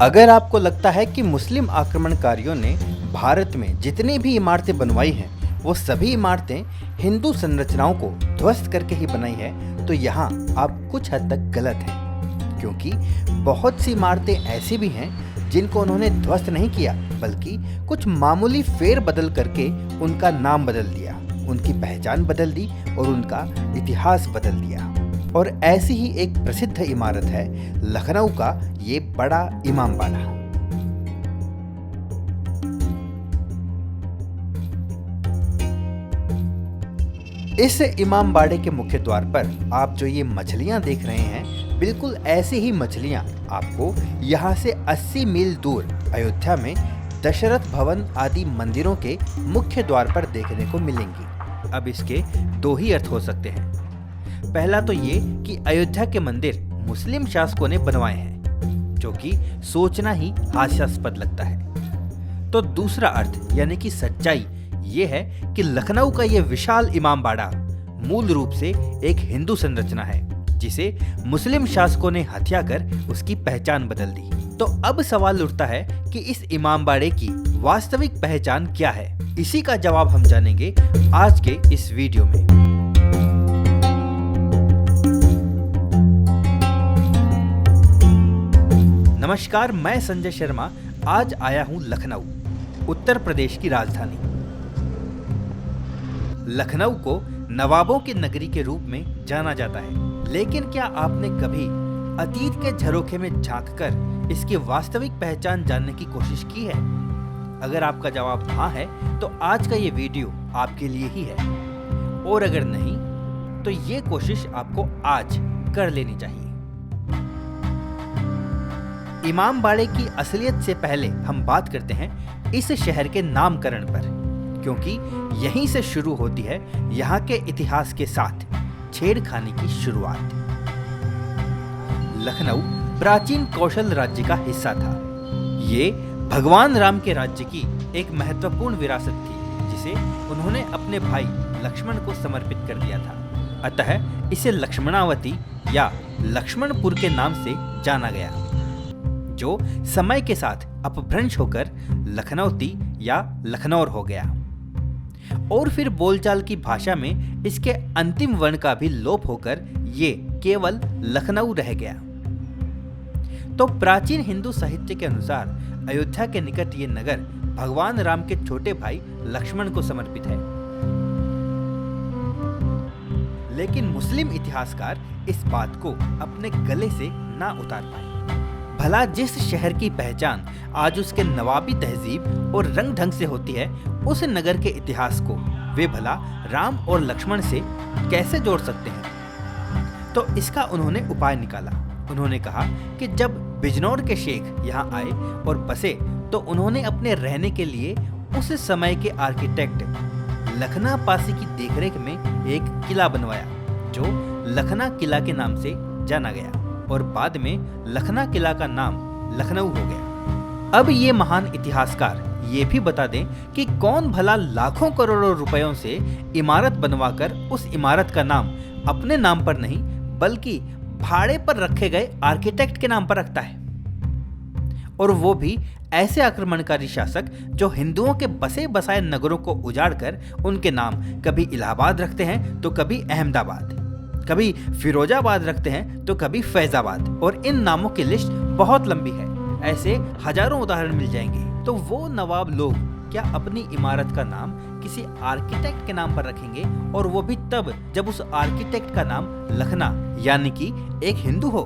अगर आपको लगता है कि मुस्लिम आक्रमणकारियों ने भारत में जितनी भी इमारतें बनवाई हैं वो सभी इमारतें हिंदू संरचनाओं को ध्वस्त करके ही बनाई है, तो यहाँ आप कुछ हद तक गलत हैं। क्योंकि बहुत सी इमारतें ऐसी भी हैं जिनको उन्होंने ध्वस्त नहीं किया, बल्कि कुछ मामूली फेर बदल करके उनका नाम बदल दिया, उनकी पहचान बदल दी और उनका इतिहास बदल दिया। और ऐसी ही एक प्रसिद्ध इमारत है लखनऊ का ये बड़ा इमामबाड़ा। इस इमामबाड़े के मुख्य द्वार पर आप जो ये मछलियां देख रहे हैं, बिल्कुल ऐसी ही मछलियां आपको यहाँ से 80 मील दूर अयोध्या में दशरथ भवन आदि मंदिरों के मुख्य द्वार पर देखने को मिलेंगी। अब इसके दो ही अर्थ हो सकते हैं। पहला तो ये कि अयोध्या के मंदिर मुस्लिम शासकों ने बनवाए हैं, जो कि सोचना ही हास्यास्पद लगता है। तो दूसरा अर्थ यानी कि सच्चाई ये है कि लखनऊ का ये विशाल इमामबाड़ा मूल रूप से एक हिंदू संरचना है, जिसे मुस्लिम शासकों ने हत्या कर उसकी पहचान बदल दी। तो अब सवाल उठता है कि इस इमामबाड़े की वास्तविक पहचान क्या है। इसी का जवाब हम जानेंगे आज के इस वीडियो में। नमस्कार, मैं संजय शर्मा आज आया हूं लखनऊ, उत्तर प्रदेश की राजधानी। लखनऊ को नवाबों की नगरी के रूप में जाना जाता है, लेकिन क्या आपने कभी अतीत के झरोखे में झांककर इसकी वास्तविक पहचान जानने की कोशिश की है? अगर आपका जवाब हाँ है तो आज का ये वीडियो आपके लिए ही है, और अगर नहीं तो ये कोशिश आपको आज कर लेनी चाहिए। इमामबाड़े की असलियत से पहले हम बात करते हैं इस शहर के नामकरण पर, क्योंकि यहीं से शुरू होती है यहाँ के इतिहास के साथ छेड़खानी की शुरुआत। लखनऊ प्राचीन कौशल राज्य का हिस्सा था। ये भगवान राम के राज्य की एक महत्वपूर्ण विरासत थी, जिसे उन्होंने अपने भाई लक्ष्मण को समर्पित कर दिया था। अतः इसे लक्ष्मणावती या लक्ष्मणपुर के नाम से जाना गया, जो समय के साथ अपभ्रंश होकर लखनौती या लखनौर हो गया, और फिर बोलचाल की भाषा में इसके अंतिम वर्ण का भी लोप होकर ये केवल लखनऊ रह गया। तो प्राचीन हिंदू साहित्य के अनुसार अयोध्या के निकट ये नगर भगवान राम के छोटे भाई लक्ष्मण को समर्पित है। लेकिन मुस्लिम इतिहासकार इस बात को अपने गले से ना उतार पाए। भला जिस शहर की पहचान आज उसके नवाबी तहजीब और रंग ढंग से होती है, उस नगर के इतिहास को वे भला राम और लक्ष्मण से कैसे जोड़ सकते हैं? तो इसका उन्होंने उपाय निकाला। उन्होंने कहा कि जब बिजनौर के शेख यहाँ आए और बसे, तो उन्होंने अपने रहने के लिए उस समय के आर्किटेक्ट लखना पासी की देखरेख में एक किला बनवाया, जो लखना किला के नाम से जाना गया, और बाद में लखना किला का नाम लखनऊ हो गया। अब ये महान इतिहासकार ये भी बता दें कि कौन भला लाखों करोड़ों रुपयों से इमारत बनवाकर उस इमारत का नाम अपने नाम पर नहीं, बल्कि भाड़े पर रखे गए आर्किटेक्ट के नाम पर रखता है, और वो भी ऐसे आक्रमणकारी शासक जो हिंदुओं के बसे बसाए नगरों को उजाड़कर उनके नाम कभी इलाहाबाद रखते हैं तो कभी अहमदाबाद, कभी फिरोजाबाद रखते हैं तो कभी फैजाबाद, और इन नामों की लिस्ट बहुत लंबी है। ऐसे हजारों उदाहरण मिल जाएंगे। तो वो नवाब लोग क्या अपनी इमारत का नाम किसी आर्किटेक्ट के नाम पर रखेंगे, और वो भी तब जब उस आर्किटेक्ट का नाम लखना यानी कि एक हिंदू हो?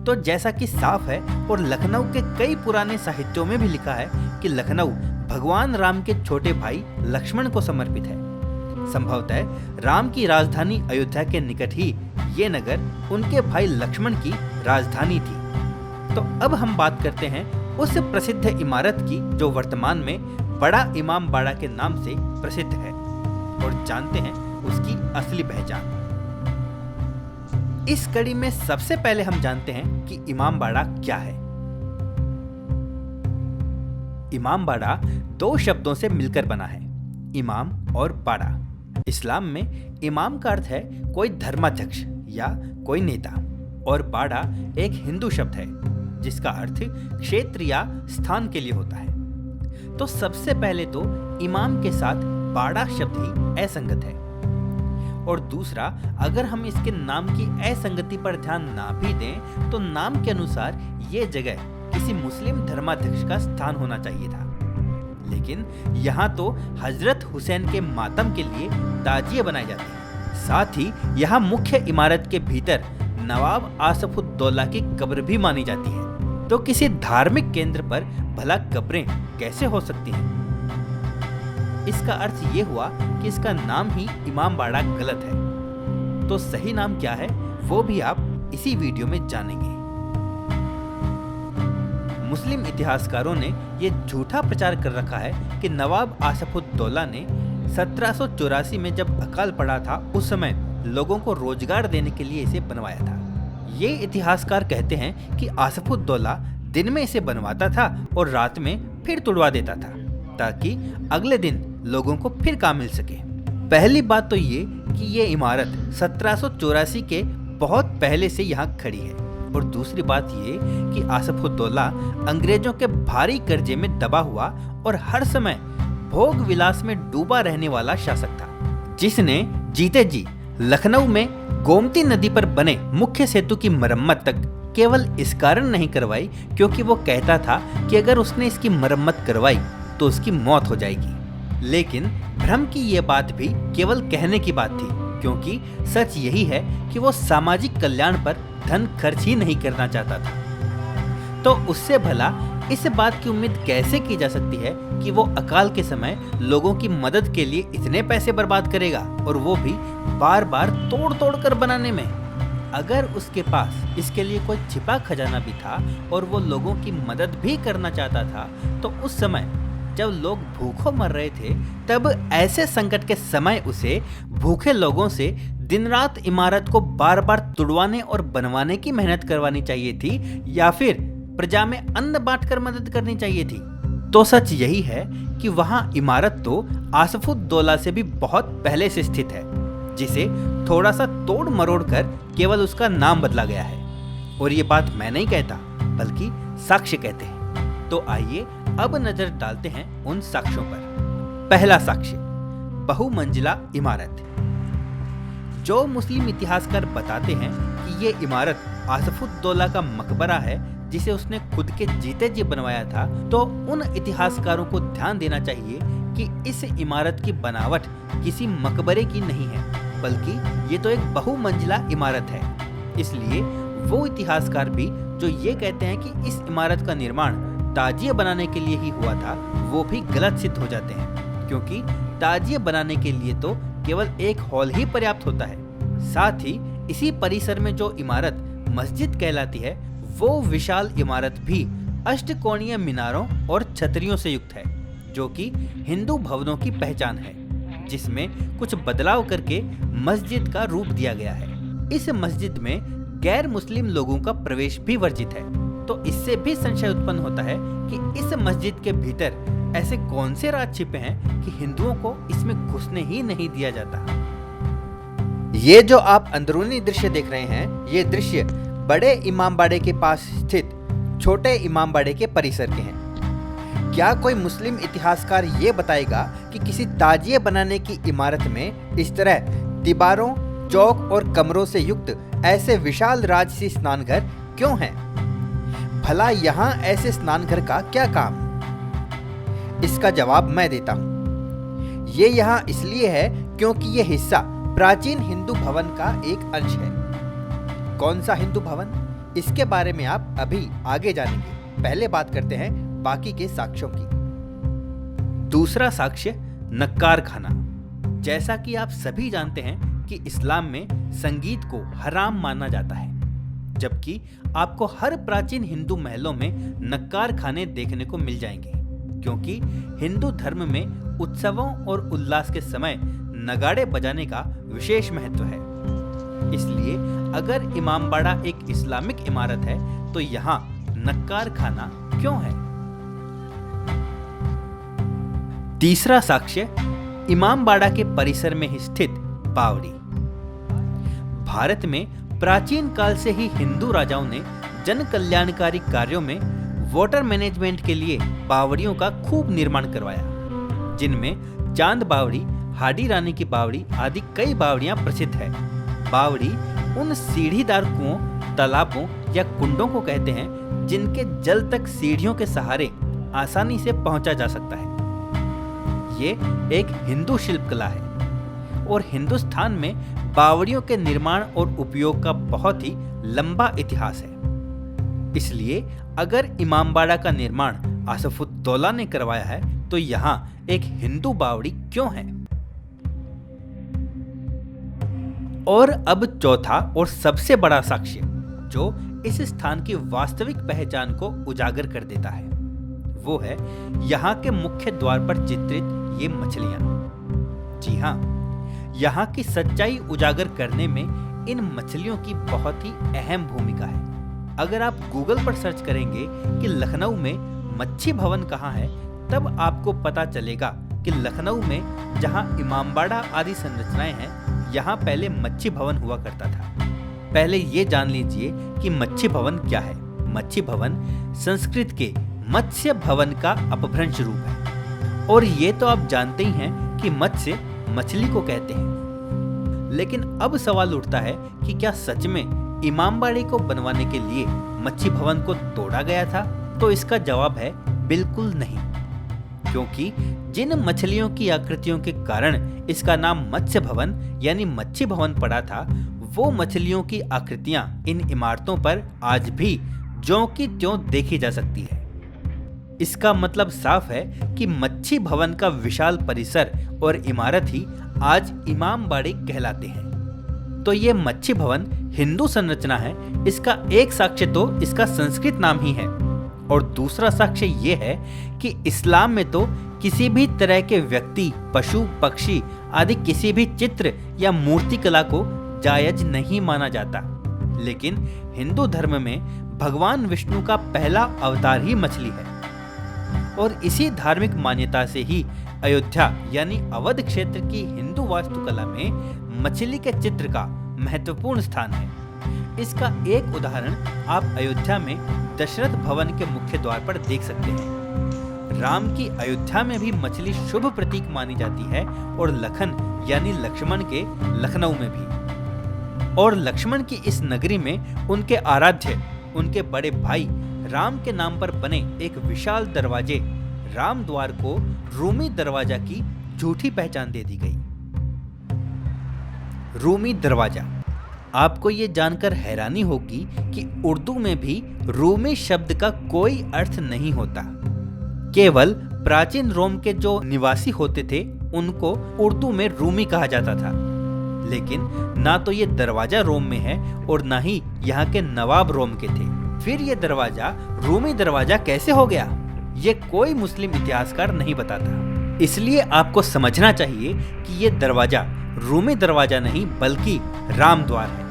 तो जैसा कि साफ है, और लखनऊ के कई पुराने साहित्यों में भी लिखा है कि लखनऊ भगवान राम के छोटे भाई लक्ष्मण को समर्पित है। संभवतः राम की राजधानी अयोध्या के निकट ही ये नगर उनके भाई लक्ष्मण की राजधानी थी। तो अब हम बात करते हैं उस प्रसिद्ध इमारत की जो वर्तमान में बड़ा इमामबाड़ा के नाम से प्रसिद्ध है, और जानते हैं उसकी असली पहचान। इस कड़ी में सबसे पहले हम जानते हैं कि इमामबाड़ा क्या है। इमामबाड़ा दो शब्दों से मिलकर बना है, इमाम और बाड़ा। इस्लाम में इमाम का अर्थ है कोई धर्माध्यक्ष या कोई नेता, और बाड़ा एक हिंदू शब्द है जिसका अर्थ क्षेत्र या स्थान के लिए होता है। तो सबसे पहले तो इमाम के साथ बाड़ा शब्द ही असंगत है, और दूसरा, अगर हम इसके नाम की असंगति पर ध्यान ना भी दें तो नाम के अनुसार ये जगह किसी मुस्लिम धर्माध्यक्ष का स्थान होना चाहिए था। लेकिन यहाँ तो हजरत हुसैन के मातम के लिए ताजिए बनाए जाते हैं। साथ ही यहाँ मुख्य इमारत के भीतर नवाब आसफुद्दौला की कब्र भी मानी जाती है। तो किसी धार्मिक केंद्र पर भला कब्रें कैसे हो सकती हैं? इसका अर्थ ये हुआ कि इसका नाम ही इमाम बाड़ा गलत है। तो सही नाम क्या है वो भी आप इसी वीडियो में जानेंगे। मुस्लिम इतिहासकारों ने ये झूठा प्रचार कर रखा है कि नवाब आसफुद्दौला ने 1784 में जब अकाल पड़ा था उस समय लोगों को रोजगार देने के लिए इसे बनवाया था। ये इतिहासकार कहते हैं कि आसफुद्दौला दिन में इसे बनवाता था और रात में फिर तुड़वा देता था ताकि अगले दिन लोगों को फिर काम मिल सके। पहली बात तो ये कि ये इमारत 1784 के बहुत पहले से यहाँ खड़ी है, और दूसरी बात ये कि आसफुद्दौला अंग्रेजों के भारी कर्जे में दबा हुआ और हर समय भोग विलास में डूबा रहने वाला शासक था, जिसने जीते जी लखनऊ में गोमती नदी पर बने मुख्य सेतु की मरम्मत तक केवल इस कारण नहीं करवाई क्योंकि वो कहता था कि अगर उसने इसकी मरम्मत करवाई तो उसकी मौत हो जाएगी। लेकिन भ्रम की ये बात भी केवल कहने की बात थी, क्योंकि सच यही है कि वो सामाजिक कल्याण पर धन खर्च ही नहीं करना चाहता था। तो उससे भला इस बात की उम्मीद कैसे की जा सकती है कि वो अकाल के समय लोगों की मदद के लिए इतने पैसे बर्बाद करेगा, और वो भी बार बार तोड़ तोड़ कर बनाने में। अगर उसके पास इसके लिए कोई छिपा खजाना भी था और वो लोगों की मदद भी करना चाहता था, तो उस समय जब लोग भूखों मर रहे थे तब ऐसे संकट के समय उसे भूखे लोगों से दिन रात इमारत को बार बार तुड़वाने और बनवाने की मेहनत करवानी चाहिए थी, या फिर प्रजा में अन्न बांटकर मदद करनी चाहिए थी? तो सच यही है कि वहां इमारत तो आसफुद्दौला से भी बहुत पहले से स्थित है, जिसे थोड़ा सा तोड़ मरोड़ कर केवल उसका नाम बदला गया है। और ये बात मैं नहीं कहता बल्कि साक्ष्य कहते हैं। तो आइए अब नजर डालते हैं उन साक्ष्यों पर। पहला साक्ष्य, बहुमंजिला इमारत। जो मुस्लिम इतिहासकार बताते हैं कि ये इमारत आसफुद्दौला का मकबरा है जिसे उसने खुद के जीते जी बनवाया था, तो उन इतिहासकारों को ध्यान देना चाहिए कि इस इमारत की बनावट किसी मकबरे की नहीं है, बल्कि ये तो एक बहुमंजिला इमारत है। इसलिए वो इतिहासकार भी जो ये कहते हैं कि इस इमारत का निर्माण ताजिए बनाने के लिए ही हुआ था, वो भी गलत सिद्ध हो जाते हैं, क्योंकि ताजिए बनाने के लिए तो केवल एक हॉल ही पर्याप्त होता है। साथ ही इसी परिसर में जो इमारत मस्जिद कहलाती है, वो विशाल इमारत भी अष्टकोणीय मीनारों और छतरियों से युक्त है, जो कि हिंदू भवनों की पहचान है, जिसमें कुछ बदलाव करके मस्जिद का रूप दिया गया है। इस मस्जिद में गैर मुस्लिम लोगों का प्रवेश भी वर्जित है। तो इससे भी संशय उत्पन्न होता है कि इस मस्जिद के भीतर ऐसे कौन से राज छिपे हैं कि हिंदुओं को इसमें घुसने ही नहीं दिया जाता। ये जो आप अंदरूनी दृश्य देख रहे हैं, ये दृश्य बड़े इमामबाड़े के पास स्थित छोटे इमामबाड़े के परिसर के हैं। क्या कोई मुस्लिम इतिहासकार ये बताएगा कि किसी ताजिए बनाने की इमारत में इस तरह दीवारों, चौक और कमरों से युक्त ऐसे विशाल राजसी स्नानघर क्यों हैं? भला यहाँ ऐसे स्नानघर का क्या काम? इसका जवाब मैं देता हूँ। ये यहाँ इसलिए है क्योंकि ये हिस्सा प्राचीन हिंदू भवन का एक अंश है। कौन सा हिंदू भवन? इसके बारे में आप अभी आगे जानेंगे। पहले बात करते हैं बाकी के साक्ष्यों की। दूसरा साक्ष्य, नक्कार खाना। जैसा कि आप सभी जानते हैं कि इस्लाम में संगीत को हराम माना जाता है, जबकि आपको हर प्राचीन हिंदू महलों में नक्कार खाने देखने को मिल जाएंगे, क्योंकि हिंदू धर्म में उत्सवों और उल्लास के समय नगाड़े बजाने का विशेष महत्व है। इसलिए अगर इमामबाड़ा एक इस्लामिक इमारत है तो यहाँ नक्कार खाना क्यों है? तीसरा साक्ष्य, इमामबाड़ा के परिसर में ही स्थित बावड़ी। भारत में प्राचीन काल से ही हिंदू राजाओं ने जन कल्याणकारी कार्यों में वाटर मैनेजमेंट के लिए बावड़ियों का खूब निर्माण करवाया, जिनमें चांद बावड़ी, हाडी रानी की बावड़ी आदि कई बावड़ियां प्रसिद्ध है। बावड़ी उन सीढ़ीदार कुओं, तालाबों या कुंडों को कहते हैं जिनके जल तक सीढ़ियों के सहारे आसानी से पहुंचा जा सकता है। ये एक हिंदू शिल्पकला है और हिंदुस्तान में बावड़ियों के निर्माण और उपयोग का बहुत ही लंबा इतिहास है। इसलिए अगर इमामबाड़ा का निर्माण आसफुद्दौला ने करवाया है तो यहाँ एक हिंदू बावड़ी क्यों है? और अब चौथा और सबसे बड़ा साक्ष्य जो इस स्थान की वास्तविक पहचान को उजागर कर देता है, वो है यहाँ के मुख्य द्वार पर चित्रित ये मछलियां। जी हाँ, यहाँ की सच्चाई उजागर करने में इन मछलियों की बहुत ही अहम भूमिका है। अगर आप गूगल पर सर्च करेंगे कि लखनऊ में मच्छी भवन कहाँ है, तब आपको पता चलेगा कि लखनऊ में जहाँ इमामबाड़ा आदि संरचनाएं हैं, यहाँ पहले मच्छी भवन हुआ करता था। पहले ये जान लीजिए कि मच्छी भवन क्या है। मच्छी भवन संस्कृत के मत्स्य भवन का अपभ्रंश रूप है और ये तो आप जानते ही हैं कि मत्स्य मछली को कहते हैं। लेकिन अब सवाल उठता है कि क्या सच में इमामबाड़े को बनवाने के लिए मच्छी भवन को तोड़ा गया था? तो इसका जवाब है बिल्कुल नहीं, क्योंकि जिन मछलियों की आकृतियों के कारण इसका नाम मत्स्य भवन यानी मच्छी भवन पड़ा था, वो मछलियों की आकृतियां इन इमारतों पर आज भी ज्यों की त्यों देखी जा सकती है। इसका मतलब साफ है कि मच्छी भवन का विशाल परिसर और इमारत ही आज इमामबाड़े कहलाते हैं। तो ये मच्छी भवन हिंदू संरचना है, इसका एक साक्ष्य तो इसका संस्कृत नाम ही है और दूसरा साक्ष्य ये है कि इस्लाम में तो किसी भी तरह के व्यक्ति, पशु, पक्षी आदि किसी भी चित्र या मूर्ति कला को जायज नहीं माना जाता। लेकिन हिंदू धर्म में भगवान विष्णु का पहला अवतार ही मछली है और इसी धार्मिक मान्यता से ही अयोध्या यानी अवध क्षेत्र की हिंदू वास्तुकला में मछली के चित्र का महत्वपूर्ण स्थान है। इसका एक उदाहरण आप अयोध्या में दशरथ भवन के मुख्य द्वार पर देख सकते हैं। राम की अयोध्या में भी मछली शुभ प्रतीक मानी जाती है और लखन यानी लक्ष्मण के लखनऊ में भी। और लक्ष्मण की इस नगरी में उनके आराध्य, उनके बड़े भाई राम के नाम पर बने एक विशाल दरवाजे राम द्वार को रूमी दरवाजा की झूठी पहचान दे दी गई। रूमी दरवाजा, आपको ये जानकर हैरानी होगी कि उर्दू में भी रूमी शब्द का कोई अर्थ नहीं होता। केवल प्राचीन रोम के जो निवासी होते थे उनको उर्दू में रूमी कहा जाता था। लेकिन ना तो ये दरवाजा रोम में है और ना ही यहाँ के नवाब रोम के थे। फिर ये दरवाजा रूमी दरवाजा कैसे हो गया, ये कोई मुस्लिम इतिहासकार नहीं बताता। इसलिए आपको समझना चाहिए कि ये दरवाजा रूमी दरवाजा नहीं बल्कि राम द्वार है।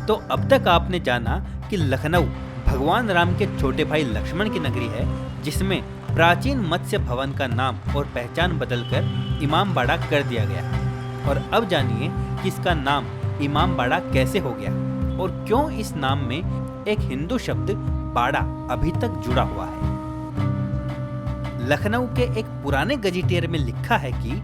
तो अब तक आपने जाना कि लखनऊ भगवान राम के छोटे भाई लक्ष्मण की नगरी है, जिसमें प्राचीन मत्स्य भवन का नाम और पहचान बदलकर इमामबाड़ा कर दिया गया। और अब जानिए कि इसका नाम इमामबाड़ा कैसे हो गया और क्यों इस नाम में एक हिंदू शब्द बाड़ा अभी तक जुड़ा हुआ है। लखनऊ के एक पुराने गजेटियर में लिखा है कि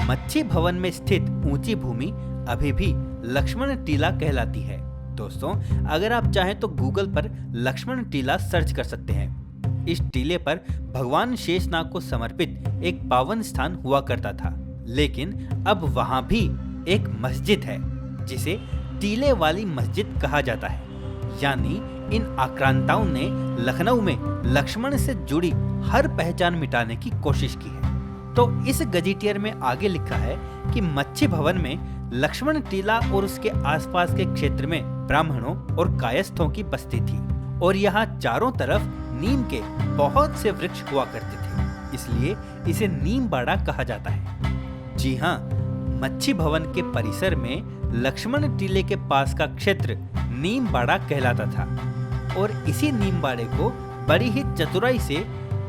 मच्छी भवन में स्थित ऊंची भूमि अभी भी लक्ष्मण टीला कहलाती है। दोस्तों, अगर आप चाहें तो गूगल पर लक्ष्मण टीला सर्च कर सकते हैं। इस टीले पर भगवान शेषनाग को समर्पित एक पावन स्थान हुआ करता था, लेकिन अब वहां भी एक मस्जिद है जिसे टीले वाली मस्जिद कहा जाता है। यानी इन आक्रांताओं ने लखनऊ में लक्ष्मण से जुड़ी हर पहचान मिटाने की कोशिश की है। तो इस गजेटियर में आगे लिखा है कि मच्छी भवन में लक्ष्मण टीला और उसके आसपास के क्षेत्र में ब्राह्मणों और कायस्थों की बस्ती थी और यहाँ चारों तरफ नीम के बहुत से वृक्ष हुआ करते थे, इसलिए इसे नीमबाड़ा कहा जाता है। जी हाँ, मच्छी भवन के परिसर में लक्ष्मण टीले के पास का क्षेत्र नीमबाड़ा कहलाता था और इसी नीमबाड़े को बड़ी ही चतुराई से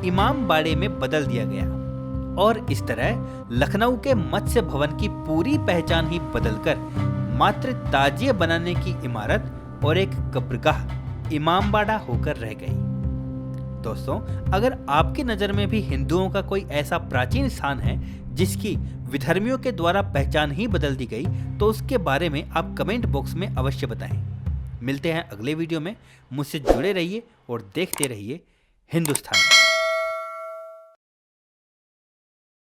इमामबाड़े में बदल दिया गया और इस तरह लखनऊ के मत्स्य भवन की पूरी पहचान ही बदलकर मात्र ताजिए बनाने की इमारत और एक कब्रगाह इमामबाड़ा होकर रह गई। दोस्तों, अगर आपकी नज़र में भी हिंदुओं का कोई ऐसा प्राचीन स्थान है जिसकी विधर्मियों के द्वारा पहचान ही बदल दी गई, तो उसके बारे में आप कमेंट बॉक्स में अवश्य बताएं। मिलते हैं अगले वीडियो में। मुझसे जुड़े रहिए और देखते रहिए हिंदुस्तान।